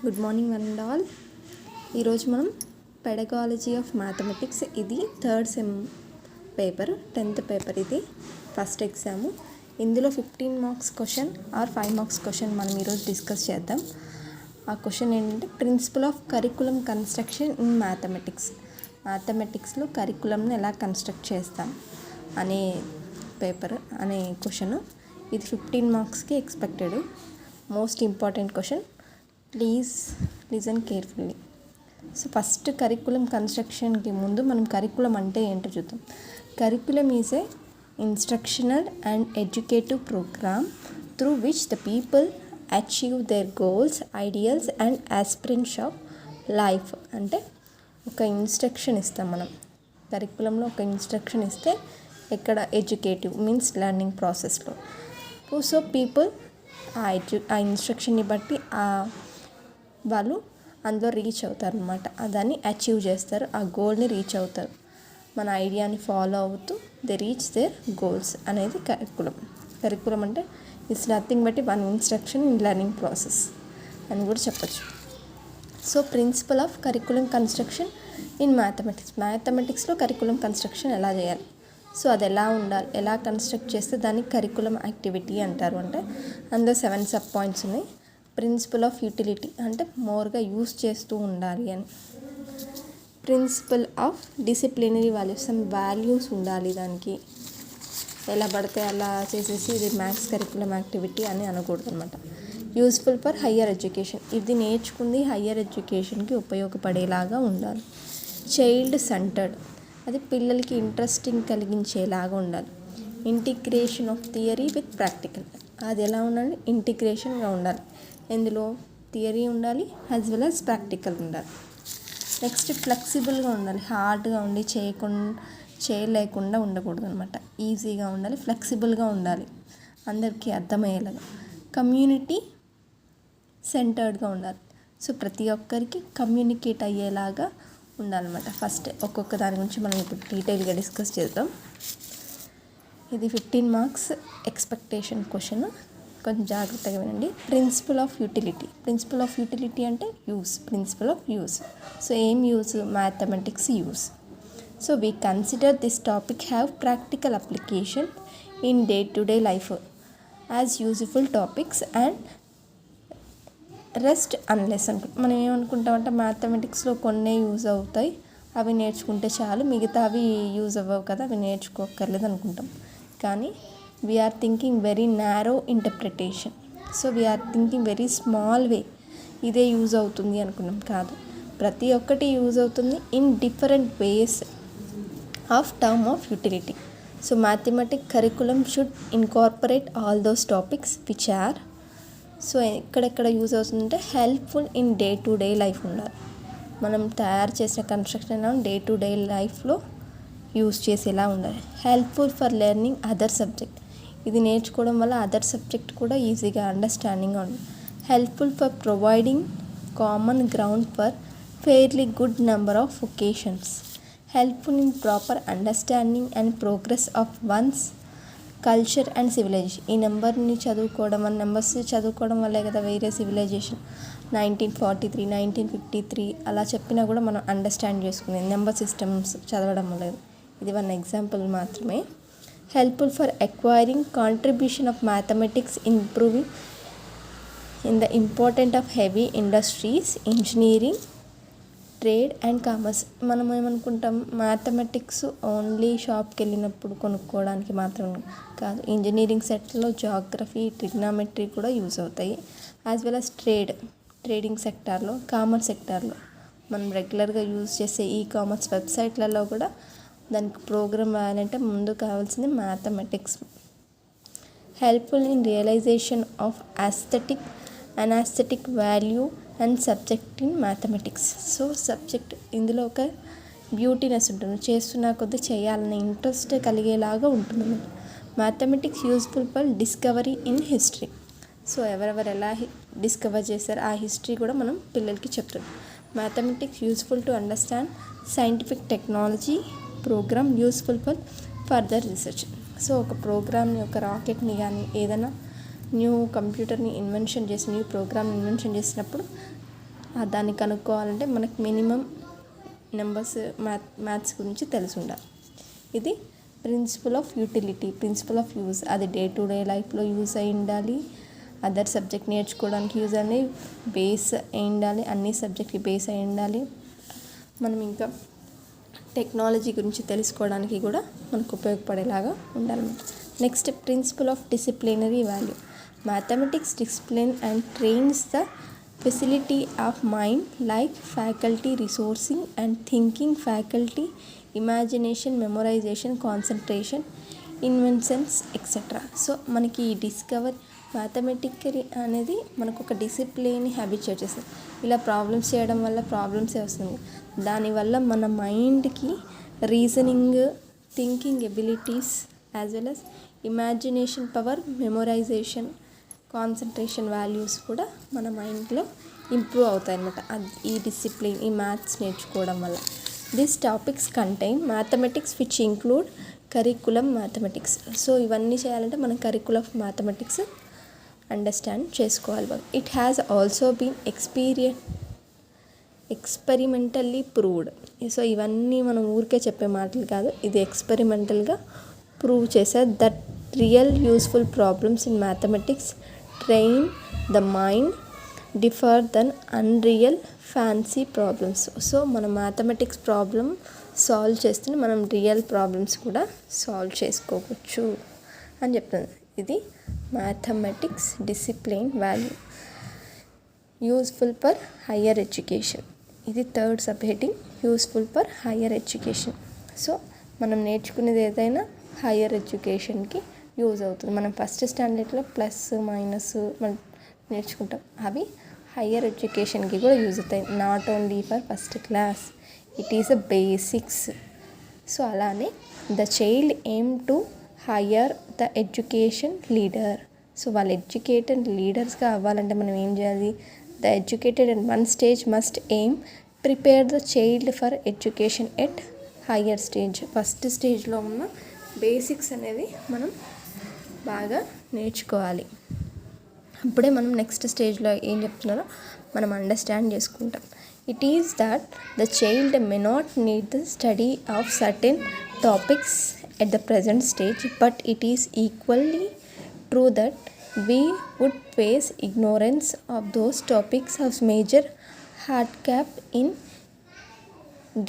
Good morning one and all. ఈరోజు మనం pedagogy of mathematics, ఇది third sem paper, 10th paper. ఇది first exam. ఇందులో 15 marks question or 5 marks question మనం ఈరోజు డిస్కస్ చేద్దాం. ఆ క్వశ్చన్ ఏంటంటే principle of curriculum construction in మ్యాథమెటిక్స్లో కరికులంని ఎలా కన్స్ట్రక్ట్ చేస్తాం అనే పేపర్ అనే క్వశ్చన్. ఇది 15 మార్క్స్కి expected. Most important question. Please listen carefully. So first curriculum కన్స్ట్రక్షన్కి ముందు మనం కరికులం అంటే ఏంటో చూద్దాం. Curriculum is a instructional and educative programme through which the people achieve their goals, ideals and aspirations of life. అంటే ఒక ఇన్స్ట్రక్షన్ ఇస్తాం మనం కరికులంలో. ఒక ఇన్స్ట్రక్షన్ ఇస్తే ఎక్కడ ఎడ్యుకేటివ్ మీన్స్ లెర్నింగ్ ప్రాసెస్లో. సో పీపుల్ ఆ ఇన్స్ట్రక్షన్ని బట్టి వాళ్ళు అందులో రీచ్ అవుతారు అన్నమాట. దాన్ని అచీవ్ చేస్తారు, ఆ గోల్ని రీచ్ అవుతారు. మన ఐడియాని ఫాలో అవుతూ దే రీచ్ దేర్ గోల్స్ అనేది కరికులం. కరికులం అంటే it's nothing but one instruction in learning process అని కూడా చెప్పచ్చు. So principle of curriculum construction in మ్యాథమెటిక్స్లో కరికులం కన్స్ట్రక్షన్ ఎలా చేయాలి, సో అది ఎలా ఉండాలి, ఎలా కన్స్ట్రక్ట్ చేస్తే దానికి కరికులం యాక్టివిటీ అంటారు. అంటే అందులో 7 సబ్ పాయింట్స్ ఉన్నాయి. ప్రిన్సిపల్ ఆఫ్ యూటిలిటీ అంటే మోర్గా యూస్ చేస్తూ ఉండాలి అని. Principle of disciplinary values, some values ఉండాలి దానికి. ఎలా పడితే అలా చేసేసి ఇది మ్యాథ్స్ కరికులం యాక్టివిటీ అని అనకూడదు అనమాట. యూస్ఫుల్ ఫర్ హయ్యర్ ఎడ్యుకేషన్, ఇది నేర్చుకుంది హయ్యర్ ఎడ్యుకేషన్కి ఉపయోగపడేలాగా ఉండాలి. చైల్డ్ సెంటర్డ్, అది పిల్లలకి ఇంట్రెస్టింగ్ కలిగించేలాగా ఉండాలి. Integration of theory with practical, అది ఎలా ఉండాలి, ఇంటిగ్రేషన్గా ఉండాలి. ఎందులో థియరీ ఉండాలి యాజ్ వెల్ యాజ్ ప్రాక్టికల్ ఉండాలి. నెక్స్ట్ ఫ్లెక్సిబుల్గా ఉండాలి, హార్డ్గా ఉండి చేయలేకుండా ఉండకూడదు అనమాట. ఈజీగా ఉండాలి, ఫ్లెక్సిబుల్గా ఉండాలి, అందరికీ అర్థమయ్యేలాగా. కమ్యూనిటీ సెంటర్డ్గా ఉండాలి, సో ప్రతి ఒక్కరికి కమ్యూనికేట్ అయ్యేలాగా ఉండాలన్నమాట. ఫస్ట్ ఒక్కొక్క దాని గురించి మనం ఇప్పుడు డీటెయిల్గా డిస్కస్ చేద్దాం. ఇది 15 మార్క్స్ ఎక్స్పెక్టేషన్ క్వశ్చన్, కొంచెం జాగ్రత్తగా వినండి. ప్రిన్సిపల్ ఆఫ్ యూటిలిటీ అంటే use, principle of use. So ఏం use, mathematics use. So we consider this topic have practical application in day to day life as useful topics and rest unless మనం ఏమనుకుంటామంటే మ్యాథమెటిక్స్లో కొన్ని use అవుతాయి, అవి నేర్చుకుంటే చాలు, మిగతా అవి యూజ్ అవ్వవు కదా, అవి నేర్చుకోక్కర్లేదు అనుకుంటాం. కానీ we are thinking very narrow interpretation. So we are thinking very small way, ఇదే యూజ్ అవుతుంది అనుకున్నాం. కాదు, ప్రతి ఒక్కటి యూజ్ అవుతుంది in different ways of term of utility. So mathematic curriculum should incorporate all those topics which are, so ఎక్కడెక్కడ use అవుతుందంటే helpful in day to day life ఉండాలి. మనం తయారు చేసిన కన్స్ట్రక్షన్ డే టు డే లైఫ్లో యూజ్ చేసేలా ఉండాలి. Helpful for learning other subject, ఇది నేర్చుకోవడం వల్ల అదర్ సబ్జెక్ట్ కూడా ఈజీగా అండర్స్టాండింగ్గా ఉంది. Helpful for providing common ground for fairly good number of occasions. Helpful in proper understanding and progress of one's culture and civilisation. ఈ నెంబర్ని నెంబర్స్ చదువుకోవడం వల్లే కదా వేరే సివిలైజేషన్ 1943, 1953 అలా చెప్పినా కూడా మనం అండర్స్టాండ్ చేసుకునేది నెంబర్ సిస్టమ్స్ చదవడం వల్ల. ఇది వన్ ఎగ్జాంపుల్ మాత్రమే. Helpful for acquiring contribution of mathematics improving in the important of heavy industries, engineering, trade and commerce. మనం ఏమనుకుంటాం, మ్యాథమెటిక్స్ ఓన్లీ షాప్కి వెళ్ళినప్పుడు కొనుక్కోవడానికి మాత్రమే కాదు, ఇంజనీరింగ్ సెక్టర్లో జాగ్రఫీ, ట్రిగ్నామెట్రీ కూడా యూజ్ అవుతాయి. యాజ్ వెల్ యాజ్ ట్రేడింగ్ సెక్టార్లో, కామర్స్ సెక్టార్లో మనం రెగ్యులర్గా యూజ్ చేసే కామర్స్ వెబ్సైట్లలో కూడా దానికి ప్రోగ్రామ్ రాయాలంటే ముందు కావాల్సింది mathematics. Helpful in realisation of aesthetic and aesthetic value and subject in mathematics. So subject ఇందులో ఒక బ్యూటీనెస్ ఉంటుంది, చేస్తున్న కొద్దీ చేయాలనే ఇంట్రెస్ట్ కలిగేలాగా ఉంటుంది. Mathematics useful for discovery in history. So ఎవరెవరు ఎలా డిస్కవర్ చేశారు ఆ హిస్టరీ కూడా మనం పిల్లలకి చెప్తాం. Mathematics useful to understand scientific technology program, useful for further research. So ఒక ప్రోగ్రామ్ని, ఒక రాకెట్ని కానీ ఏదైనా న్యూ కంప్యూటర్ని న్యూ ప్రోగ్రామ్ ఇన్వెన్షన్ చేసినప్పుడు దాన్ని కనుక్కోవాలంటే మనకు మినిమం నెంబర్స్ మ్యాథ్స్ గురించి తెలిసి ఉండాలి. ఇది principle of utility, principle of use. అది డే టు డే లైఫ్లో యూజ్ అయి ఉండాలి, అదర్ సబ్జెక్ట్ నేర్చుకోవడానికి యూజ్ అని బేస్ అయి ఉండాలి, అన్ని సబ్జెక్ట్కి బేస్ అయి ఉండాలి. మనం ఇంకా టెక్నాలజీ గురించి తెలుసుకోవడానికి కూడా మనకు ఉపయోగపడేలాగా ఉండాలన్నమాట. Next, principle of disciplinary value. Mathematics discipline and trains the facility of mind like faculty resourcing and thinking faculty, imagination, memorization, concentration, inventions, etc. So మనకి ఈ డిస్కవర్ మ్యాథమెటికల్ అనేది మనకు ఒక డిసిప్లిన్ హ్యాబిచుయేట్ చేస్తుంది. ఇలా ప్రాబ్లమ్స్ చేయడం వల్ల ప్రాబ్లమ్సే వస్తుంది. దానివల్ల మన మైండ్కి reasoning, thinking abilities as well as imagination power, memorization, concentration values కూడా మన మైండ్లో ఇంప్రూవ్ అవుతాయి అన్నమాట ఈ డిసిప్లిన్, ఈ మ్యాథ్స్ నేర్చుకోవడం వల్ల. This topics contain mathematics which include curriculum mathematics. So ఇవన్నీ చేయాలంటే మనం కరికులం ఆఫ్ మ్యాథమెటిక్స్ అండర్స్టాండ్ చేసుకోవాలి. It has also been experimentally proved. So ఇవన్నీ మనం ఊరికే చెప్పే మాటలు కాదు, ఇది ఎక్స్పెరిమెంటల్గా ప్రూవ్ చేశారు. That real useful problems in mathematics train the mind differ than unreal fancy problems. So మనం మ్యాథమెటిక్స్ ప్రాబ్లమ్ సాల్వ్ చేస్తూనే మనం రియల్ ప్రాబ్లమ్స్ కూడా సాల్వ్ చేసుకోవచ్చు అని చెప్తుంది. ఇది mathematics discipline value. Useful for higher education. ఇది third sub heading, useful for higher education. So మనం నేర్చుకునేది ఏదైనా హయ్యర్ ఎడ్యుకేషన్కి యూజ్ అవుతుంది. మనం ఫస్ట్ స్టాండర్డ్లో ప్లస్ మైనస్ మనం నేర్చుకుంటాం, అవి హయ్యర్ ఎడ్యుకేషన్కి కూడా యూజ్ అవుతాయి. Not only for first class, it is a basics. So అలానే the child aim to higher the education leader. So వాళ్ళు ఎడ్యుకేటెడ్ లీడర్స్గా అవ్వాలంటే మనం ఏం చేయాలి? The educated and one stage must aim prepare the child for education at higher stage. First స్టేజ్లో ఉన్న basics అనేది మనం బాగా నేర్చుకోవాలి. అప్పుడే మనం నెక్స్ట్ స్టేజ్లో ఏం చెప్తున్నారో మనం అండర్స్టాండ్ చేసుకుంటాం. It is that the child may not need the study of certain topics at the present stage, but it is equally true that we would face ignorance of those topics as major handicap in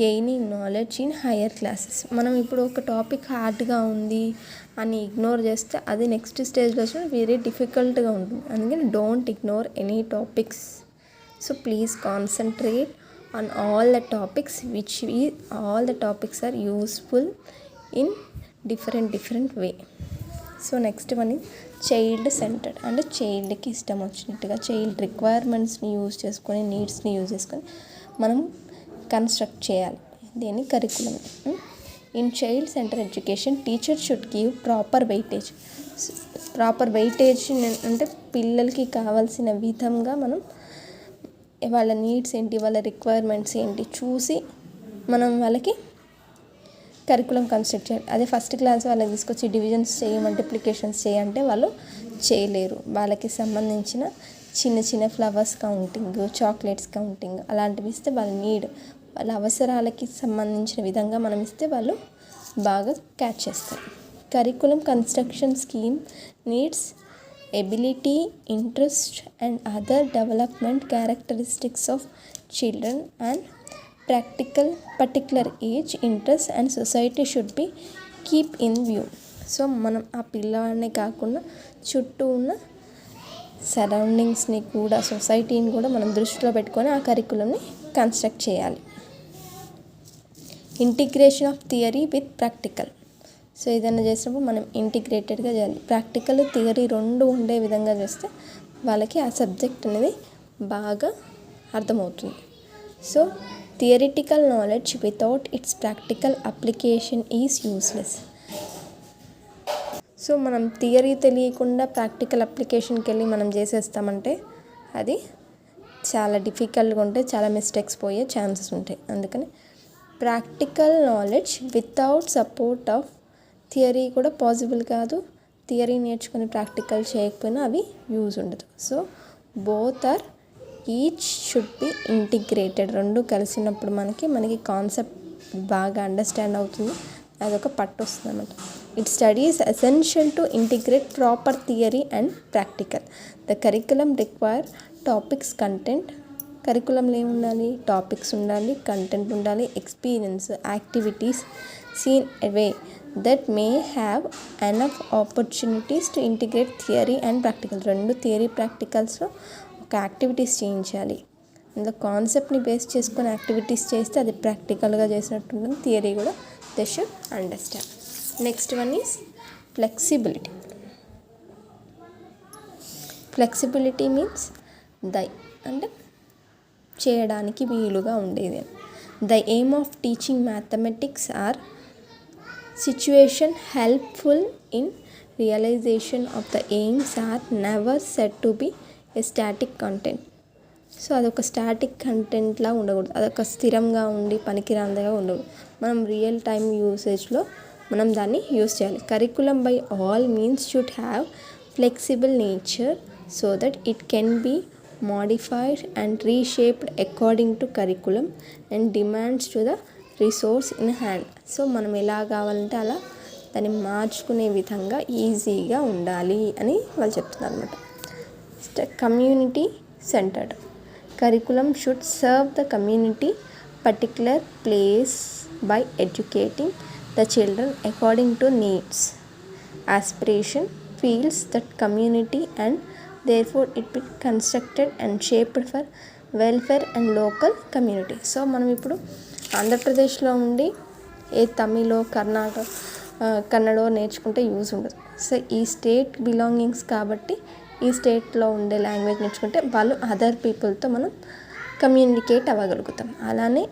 gaining knowledge in higher classes. మనం ఇప్పుడు ఒక topic హార్డ్గా ఉంది అని ignore చేస్తే అది next స్టేజ్లో వచ్చిన వెరీ డిఫికల్ట్గా ఉంటుంది. అందుకని don't ignore any topics. So please concentrate on all the topics which all the topics are useful in different way. So next one is child centred. అంటే చైల్డ్కి ఇష్టం వచ్చినట్టుగా చైల్డ్ రిక్వైర్మెంట్స్ని యూజ్ చేసుకొని, నీడ్స్ని యూజ్ చేసుకొని మనం కన్స్ట్రక్ట్ చేయాలి దీని curriculum. In child centre education teacher should give proper weightage. అంటే పిల్లలకి కావాల్సిన విధంగా మనం వాళ్ళ నీడ్స్ ఏంటి, వాళ్ళ రిక్వైర్మెంట్స్ ఏంటి చూసి మనం వాళ్ళకి కరికులం కన్స్ట్రక్ట్ చేయాలి. అదే ఫస్ట్ క్లాస్ వాళ్ళకి తీసుకొచ్చి డివిజన్స్ చేయి, మల్టిప్లికేషన్స్ చేయంటే వాళ్ళు చేయలేరు. వాళ్ళకి సంబంధించిన చిన్న ఫ్లవర్స్ కౌంటింగ్, చాక్లెట్స్ కౌంటింగ్ అలాంటివి ఇస్తే వాళ్ళ నీడ్, వాళ్ళ అవసరాలకి సంబంధించిన విధంగా మనం ఇస్తే వాళ్ళు బాగా క్యాచ్ చేస్తారు. Curriculum construction scheme needs ability, interest and other development characteristics of children and particular age, interest and society should be keep in view. So మనం ఆ పిల్లవాడినే కాకుండా చుట్టూ ఉన్న సరౌండింగ్స్ని కూడా, సొసైటీని కూడా మనం దృష్టిలో పెట్టుకొని ఆ కరికులంని కన్స్ట్రక్ట్ చేయాలి. Integration of theory with practical. So ఏదైనా చేసినప్పుడు మనం ఇంటిగ్రేటెడ్గా చేయాలి. ప్రాక్టికల్, థియరీ రెండు ఉండే విధంగా చేస్తే వాళ్ళకి ఆ సబ్జెక్ట్ అనేది బాగా అర్థమవుతుంది. So theoretical knowledge without it's practical application is useless. So మనం థియరీ తెలియకుండా ప్రాక్టికల్ అప్లికేషన్కి వెళ్ళి మనం చేసేస్తామంటే అది చాలా డిఫికల్ట్గా ఉంటే చాలా మిస్టేక్స్ పోయే ఛాన్సెస్ ఉంటాయి. అందుకని practical knowledge without support of theory కూడా పాసిబుల్ కాదు. థియరీ నేర్చుకుని ప్రాక్టికల్ చేయకపోయినా అవి యూజ్ ఉండదు. So both are each should be integrated. రెండు కలిసినప్పుడు మనకి కాన్సెప్ట్ బాగా అండర్స్టాండ్ అవుతుంది, అదొక పట్టు వస్తుంది అన్నమాట. It studies essential to integrate proper theory and practical. The curriculum require topics content. కరికులంలో ఏముండాలి? టాపిక్స్ ఉండాలి, కంటెంట్ ఉండాలి, experience, activities seen away that may have enough opportunities to integrate theory and practical. రెండు థియరీ ప్రాక్టికల్స్లో ఒక activities చేయించాలి. అందులో కాన్సెప్ట్ని బేస్ చేసుకొని యాక్టివిటీస్ చేస్తే అది ప్రాక్టికల్గా చేసినట్టు ఉంటుంది. థియరీ కూడా they should understand. Next one is flexibility. Flexibility means అంటే చేయడానికి వీలుగా ఉండేది. The aim of teaching mathematics are situation helpful in realisation of the aims are never set to be a static content. So అదొక static కంటెంట్లా ఉండకూడదు, అదొక స్థిరంగా ఉండి పనికిరాందిగా ఉండకూడదు. మనం రియల్ టైం యూసేజ్లో మనం దాన్ని యూస్ చేయాలి. Curriculum by all means should have flexible nature so that it can be modified and reshaped according to curriculum and demands to the resource in hand. So మనం ఎలా కావాలంటే అలా దాన్ని మార్చుకునే విధంగా ఈజీగా ఉండాలి అని వాళ్ళు చెప్తున్నారు అనమాట. Community centred. Curriculum should serve the community particular place by educating the children according to needs, aspiration, feels that community and therefore it be constructed and shaped for welfare and local community. So మనం ఇప్పుడు ఆంధ్రప్రదేశ్లో ఉండి ఏ తమిళో కన్నడో నేర్చుకుంటే use ఉండదు. So ఈ state belongings కాబట్టి ఈ స్టేట్లో ఉండే లాంగ్వేజ్ నేర్చుకుంటే వాళ్ళు అదర్ పీపుల్తో మనం కమ్యూనికేట్ అవ్వగలుగుతాం. అలానే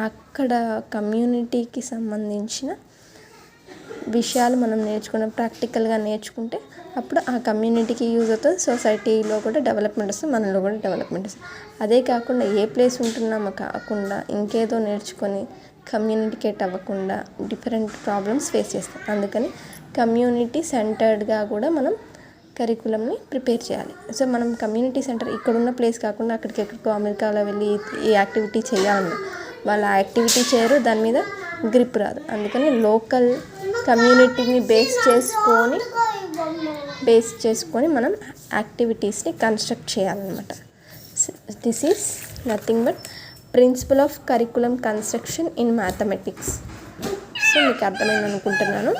అక్కడ కమ్యూనిటీకి సంబంధించిన విషయాలు మనం ప్రాక్టికల్గా నేర్చుకుంటే అప్పుడు ఆ కమ్యూనిటీకి యూజ్ అవుతుంది, సొసైటీలో కూడా డెవలప్మెంట్ వస్తుంది, మనలో కూడా డెవలప్మెంట్ వస్తుంది. అదే కాకుండా ఏ ప్లేస్ ఉంటున్నామో కాకుండా ఇంకేదో నేర్చుకొని కమ్యూనికేట్ అవ్వకుండా డిఫరెంట్ ప్రాబ్లమ్స్ ఫేస్ చేస్తాం. అందుకని కమ్యూనిటీ సెంటర్డ్గా కూడా మనం కరికులంని ప్రిపేర్ చేయాలి. సో మనం కమ్యూనిటీ సెంటర్ ఇక్కడున్న ప్లేస్ కాకుండా ఎక్కడికో అమెరికాలో వెళ్ళి ఈ యాక్టివిటీ చేయాలన్నా వాళ్ళు ఆ యాక్టివిటీ చేయరు, దాని మీద గ్రిప్ రాదు. అందుకని లోకల్ కమ్యూనిటీని బేస్ చేసుకొని మనం యాక్టివిటీస్ని కన్స్ట్రక్ట్ చేయాలన్నమాట. This is nothing but principle of curriculum construction in mathematics. So మీకు అర్థమైంది అనుకుంటున్నాను.